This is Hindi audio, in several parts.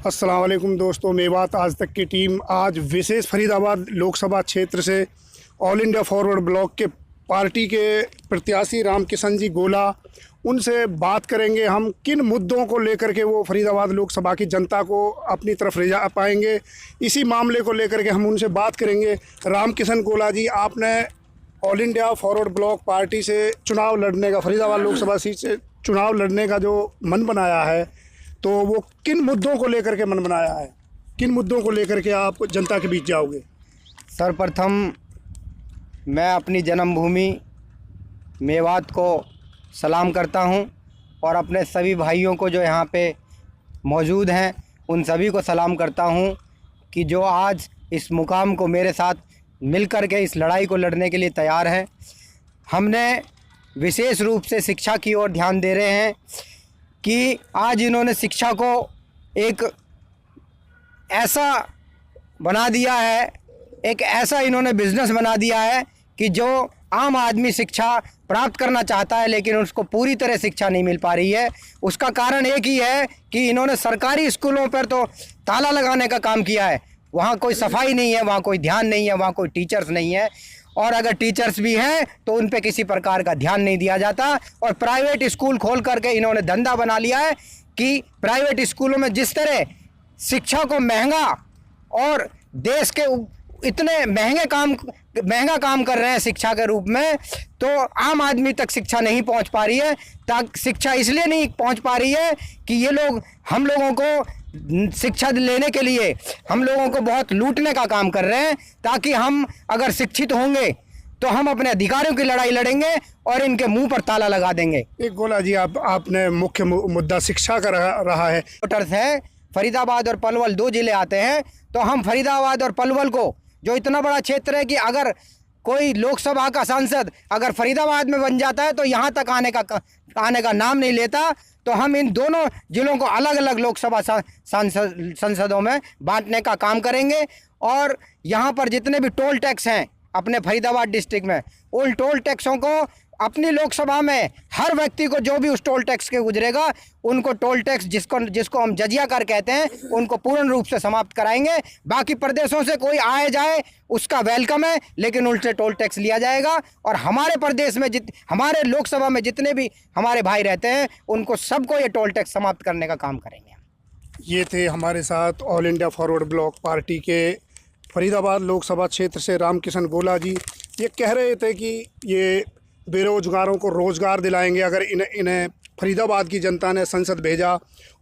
अस्सलाम वालेकुम दोस्तों, मेवात आज तक की टीम आज विशेष फरीदाबाद लोकसभा क्षेत्र से ऑल इंडिया फॉरवर्ड ब्लॉक के पार्टी के प्रत्याशी रामकिशन जी गोला, उनसे बात करेंगे हम किन मुद्दों को लेकर के वो फरीदाबाद लोकसभा की जनता को अपनी तरफ ले जा पाएंगे। इसी मामले को लेकर के हम उनसे बात करेंगे। रामकिशन गोला जी, आपने all India forward block party से चुनाव लड़ने का, फरीदाबाद लोकसभा सीट से चुनाव लड़ने का जो मन बनाया है, तो वो किन मुद्दों को लेकर के मन बनाया है, किन मुद्दों को लेकर के आप जनता के बीच जाओगे? सर्वप्रथम मैं अपनी जन्मभूमि मेवात को सलाम करता हूं और अपने सभी भाइयों को जो यहाँ पे मौजूद हैं उन सभी को सलाम करता हूं कि जो आज इस मुकाम को मेरे साथ मिलकर के इस लड़ाई को लड़ने के लिए तैयार हैं। हमने विशेष रूप से शिक्षा की ओर ध्यान दे रहे हैं कि आज इन्होंने शिक्षा को एक ऐसा बना दिया है, एक ऐसा इन्होंने बिज़नेस बना दिया है कि जो आम आदमी शिक्षा प्राप्त करना चाहता है लेकिन उसको पूरी तरह शिक्षा नहीं मिल पा रही है। उसका कारण एक ही है कि इन्होंने सरकारी स्कूलों पर तो ताला लगाने का काम किया है। वहाँ कोई सफाई नहीं है, वहाँ कोई ध्यान नहीं है, वहाँ कोई टीचर्स नहीं है, और अगर टीचर्स भी हैं तो उन पे किसी प्रकार का ध्यान नहीं दिया जाता। और प्राइवेट स्कूल खोल करके इन्होंने धंधा बना लिया है कि प्राइवेट स्कूलों में जिस तरह शिक्षा को महंगा और देश के इतने महंगा काम कर रहे हैं शिक्षा के रूप में, तो आम आदमी तक शिक्षा नहीं पहुंच पा रही है। शिक्षा इसलिए नहीं पहुंच पा रही है कि ये लोग हम लोगों को शिक्षा लेने के लिए हम लोगों को बहुत लूटने का काम कर रहे हैं, ताकि हम अगर शिक्षित होंगे तो हम अपने अधिकारों की लड़ाई लड़ेंगे और इनके मुंह पर ताला लगा देंगे। एक गोला जी, आपने मुख्य मुद्दा शिक्षा का रहा है। वोटर्स हैं, फरीदाबाद और पलवल 2 ज़िले आते हैं, तो हम फरीदाबाद और पलवल को, जो इतना बड़ा क्षेत्र है कि अगर कोई लोकसभा का सांसद अगर फरीदाबाद में बन जाता है तो यहाँ तक आने का नाम नहीं लेता, तो हम इन दोनों ज़िलों को अलग अलग लोकसभा संसदों में बांटने का काम करेंगे। और यहाँ पर जितने भी टोल टैक्स हैं अपने फरीदाबाद डिस्ट्रिक्ट में, उन टोल टैक्सों को अपनी लोकसभा में हर व्यक्ति को जो भी उस टोल टैक्स के गुजरेगा उनको टोल टैक्स जिसको हम जजिया कर कहते हैं, उनको पूर्ण रूप से समाप्त कराएंगे। बाकी प्रदेशों से कोई आए जाए उसका वेलकम है, लेकिन उनसे टोल टैक्स लिया जाएगा। और हमारे प्रदेश में हमारे लोकसभा में जितने भी हमारे भाई रहते हैं उनको सबको ये टोल टैक्स समाप्त करने का काम करेंगे। ये थे हमारे साथ all India forward block party के फरीदाबाद लोकसभा क्षेत्र से रामकिशन गोला जी। ये कह रहे थे कि ये बेरोजगारों को रोज़गार दिलाएंगे अगर इन्हें फरीदाबाद की जनता ने संसद भेजा।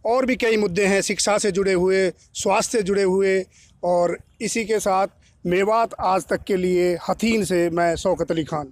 और भी कई मुद्दे हैं शिक्षा से जुड़े हुए, स्वास्थ्य से जुड़े हुए। और इसी के साथ मेवात आज तक के लिए हथीन से मैं शौकत अली खान।